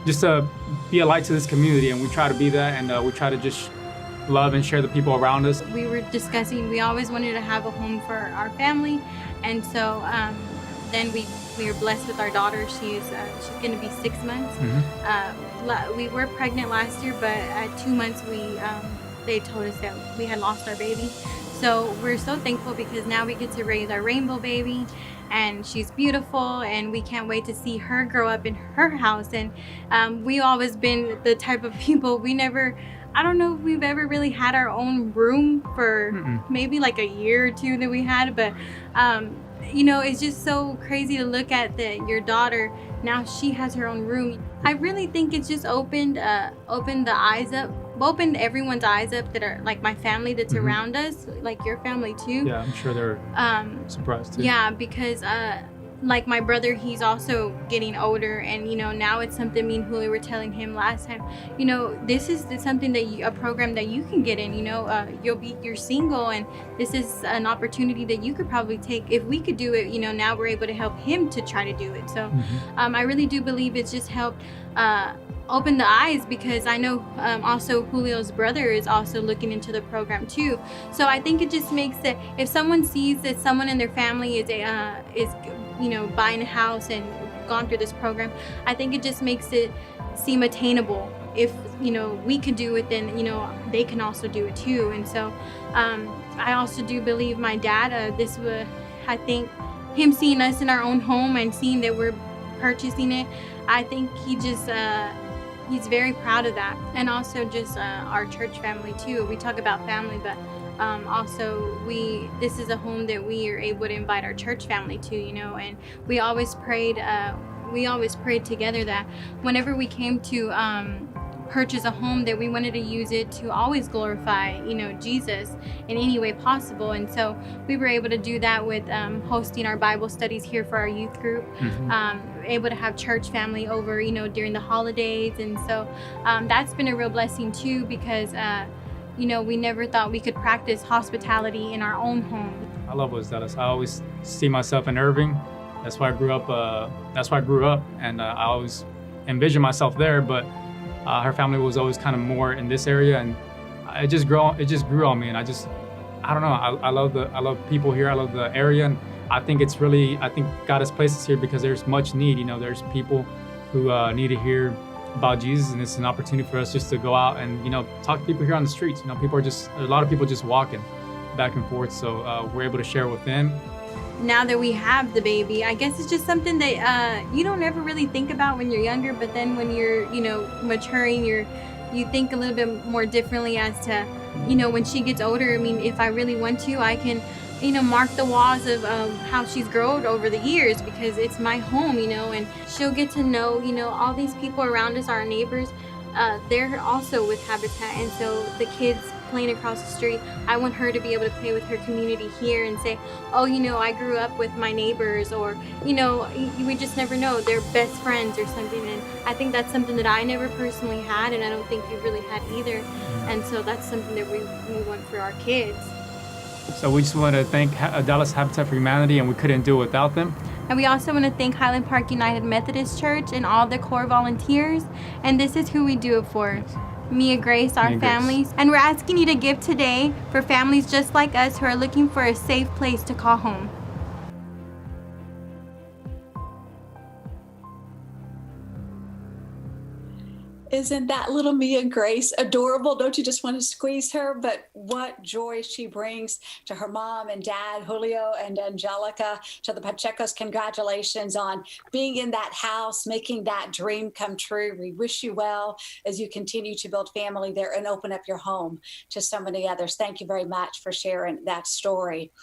just to be a light to this community. And we try to be that, and we try to just love and share the people around us. We were discussing, we always wanted to have a home for our family. And so then we were blessed with our daughter. She's going to be 6 months. Mm-hmm. We were pregnant last year, but at 2 months they told us that we had lost our baby. So we're so thankful because now we get to raise our rainbow baby, and she's beautiful, and we can't wait to see her grow up in her house. And we've always been the type of people, I don't know if we've ever really had our own room for maybe like a year or two that we had, but it's just so crazy to look at that your daughter, now she has her own room. I really think it's just opened the eyes up, opened everyone's eyes up that are like my family that's around us, like your family too. Yeah, I'm sure they're surprised too. Yeah, because like my brother, he's also getting older, and now it's something me and Julio were telling him last time. This is something that a program that you can get in. You're single, and this is an opportunity that you could probably take. If we could do it, now we're able to help him to try to do it. So I really do believe it's just helped open the eyes, because I know also Julio's brother is also looking into the program too. So I think it just makes it, if someone sees that someone in their family is buying a house and gone through this program, I think it just makes it seem attainable. If we could do it, then they can also do it too. And so I also do believe my dad, I think him seeing us in our own home and seeing that we're purchasing it, I think he just he's very proud of that. And also just our church family too. We talk about family, but also this is a home that we are able to invite our church family to, and we always prayed together that whenever we came to purchase a home, that we wanted to use it to always glorify Jesus in any way possible. And so we were able to do that with hosting our Bible studies here for our youth group, able to have church family over during the holidays. And so that's been a real blessing too, because you know, we never thought we could practice hospitality in our own home. I love West Dallas. I always see myself in Irving. That's why I grew up. And I always envisioned myself there. But her family was always kind of more in this area, and it just grew on me. And I don't know. I love people here. I love the area, and I think God has placed us here because there's much need. You know, there's people who need to hear about Jesus, and it's an opportunity for us just to go out and, you know, talk to people here on the streets. You know, there's a lot of people just walking back and forth, so we're able to share with them. Now that we have the baby, I guess it's just something that you don't ever really think about when you're younger, but then when you're, you know, maturing, you think a little bit more differently as to, you know, when she gets older. I mean, if I really want to, I can, you know, mark the walls of how she's grown over the years, because it's my home, you know, and she'll get to know, you know, all these people around us, our neighbors, they're also with Habitat. And so the kids playing across the street, I want her to be able to play with her community here and say, oh, you know, I grew up with my neighbors, or, you know, we just never know, they're best friends or something. And I think that's something that I never personally had, and I don't think you really had either. And so that's something that we want for our kids. So we just want to thank Dallas Habitat for Humanity, and we couldn't do it without them. And we also want to thank Highland Park United Methodist Church and all the core volunteers. And this is who we do it for. Mia Grace, our families. And we're asking you to give today for families just like us who are looking for a safe place to call home. Isn't that little Mia Grace adorable? Don't you just want to squeeze her? But what joy she brings to her mom and dad, Julio and Angelica, to the Pachecos. Congratulations on being in that house, making that dream come true. We wish you well as you continue to build family there and open up your home to so many others. Thank you very much for sharing that story.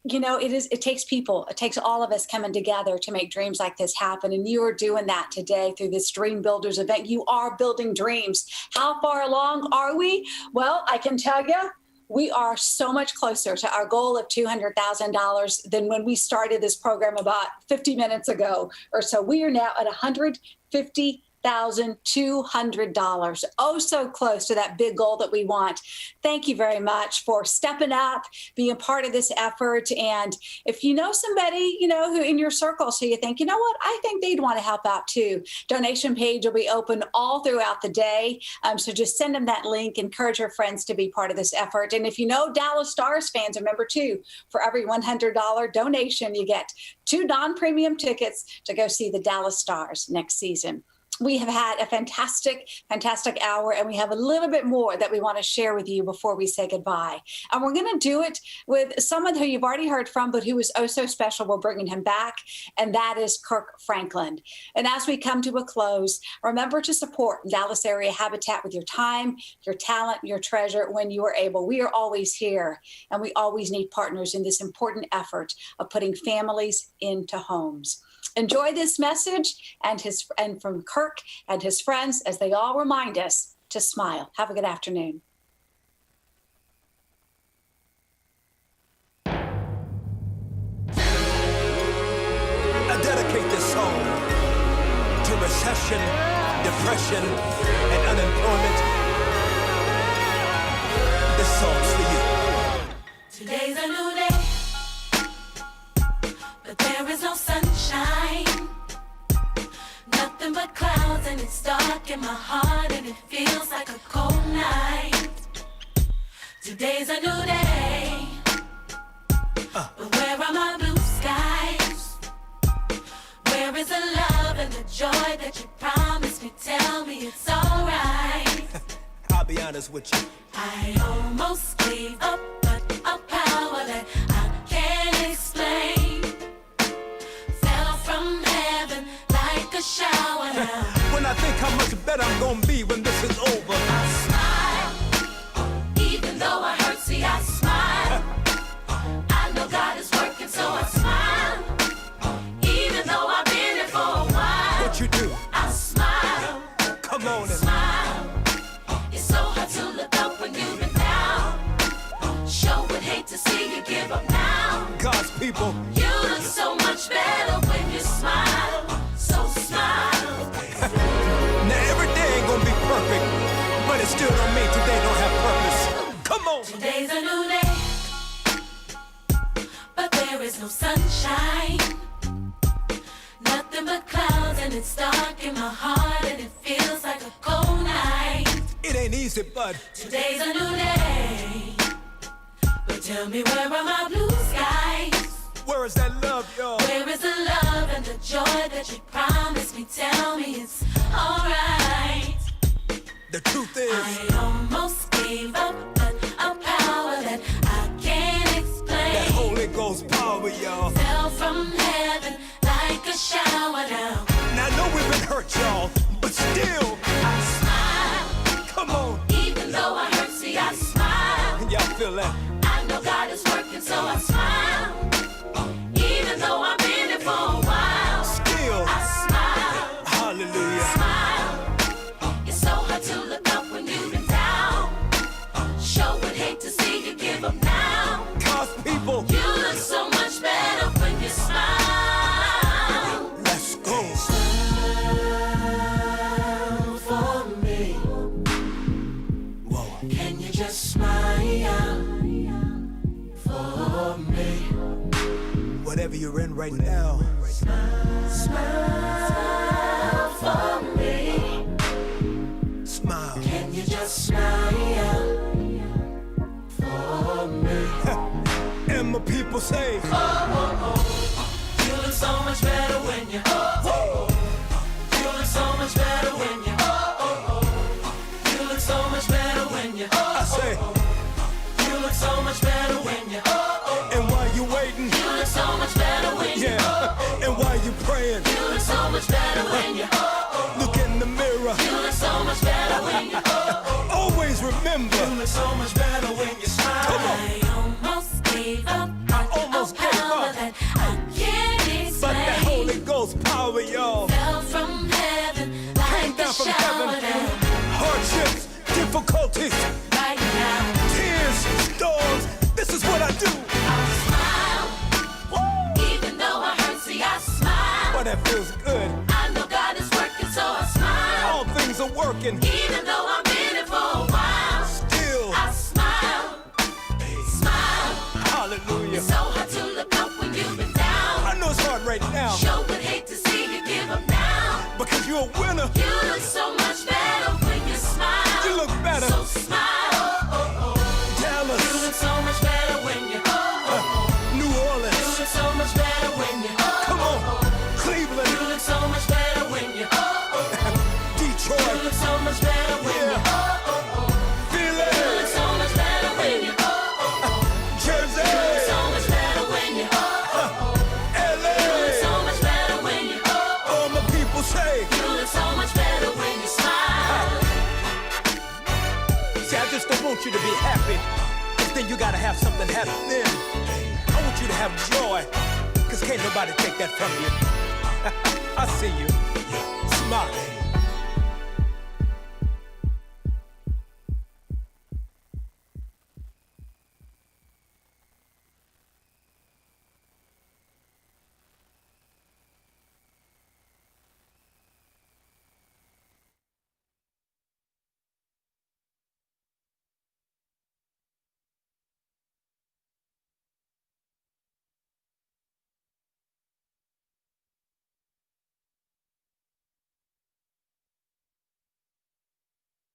You know, it takes people, it takes all of us coming together to make dreams like this happen. And you are doing that today through this Dream Builders event. You are building dreams. How far along are we? Well, I can tell you, we are so much closer to our goal of $200,000 than when we started this program about 50 minutes ago or so. We are now at $150,200. Oh, so close to that big goal that we want. Thank you very much for stepping up, being a part of this effort. And if you know somebody, you know, who in your circle, so you think, you know what, I think they'd want to help out too. Donation page will be open all throughout the day. So just send them that link, encourage your friends to be part of this effort. And if you know Dallas Stars fans, remember too, for every $100 donation, you get 2 non-premium tickets to go see the Dallas Stars next season. We have had a fantastic hour, and we have a little bit more that we want to share with you before we say goodbye. And we're going to do it with someone who you've already heard from, but who is oh so special. We're bringing him back, and that is Kirk Franklin. And as we come to a close, remember to support Dallas Area Habitat with your time, your talent, your treasure when you are able. We are always here, and we always need partners in this important effort of putting families into homes. Enjoy this message and from Kirk and his friends as they all remind us to smile. Have a good afternoon. I dedicate this song to recession, depression, and unemployment. This song's for you. Today's a new day, but there is no sunshine. Nothing but clouds, and it's dark in my heart, and it feels like a cold night. Today's a new day, but where are my blue skies? Where is the love and the joy that you promised me? Tell me it's alright. I'll be honest with you. I almost gave up, but a power that I can't explain fell from heaven like a shower now. When I think how much better I'm gonna be when this is over, I smile, even though I hurt, see I smile. I know God is working, so I smile, even though I've been here for a while. what you do? I smile, Come on and smile. It's so hard to look up when you've been down. Sure would hate to see you give up now. God's people. You look so much better when you smile, so smile. Now every day ain't gonna be perfect, but it's still Today's a new day, but there is no sunshine. Nothing but clouds, and it's dark in my heart, and it feels like a cold night. It ain't easy, but today's a new day. But tell me, where are my blue skies? where is that love, y'all? Where is the love and the joy that you promised me? Tell me it's alright. The truth is, I almost gave up, but a power that I can't explain. that Holy Ghost power, y'all. Fell from heaven like a shower down. Now I know we've been hurt, y'all, but still, I smile, come on. even though I hurt, see I smile. Y'all feel that? I know God is working, so I smile. Even though I've been here for a while, Still, I smile, hallelujah. smile. It's so hard to look up when you've been down. Sure would hate to see you give up now. Cause people, You look so much better when you smile. let's go. Smile for me. Whoa. Can you just smile for me? Whatever you're in right now, Smile for me. smile. Can you just smile for me? And my people say, You look so much better when you. You look so much better when you. You look so much better when you. I say, You look so much better when you. and while you waiting, You look so much better when you. yeah, and while you praying, You look so much better when you. look in the mirror. You look so much better when you. Always remember, You look so much better when you smile. Come on. I almost gave up. almost a gave power up. that I can't explain. but that Holy Ghost power, y'all, Fell from heaven came like a down from shower heaven. down. Hardships, difficulties, Right now, tears, storms. This is what I do. I smile. Even though I hurt, see I smile. But that feels good. I know God is working, so I smile. All things are working. Even though I've been here for a while, Still, I smile. Smile. hallelujah. It's so hard to look up when you've been down. I know it's hard right now, Sure would hate to see you give up now. because you're a winner. You look so much better when you smile. You look better. So smile. You Dallas, look so much better when you. New You Orleans, look so much better when you. come on, You Cleveland, look so much better when you. You Detroit, look so much better when you. yeah, You look Philly, so much better when you. Jersey, You look so much better when you. You look LA. so much better when you. All my people say, You look so much better when you smile. see, I just don't want you to be happy, because then you gotta have something happen then. I want you to have joy, because can't nobody take that from you. I see you. Smile.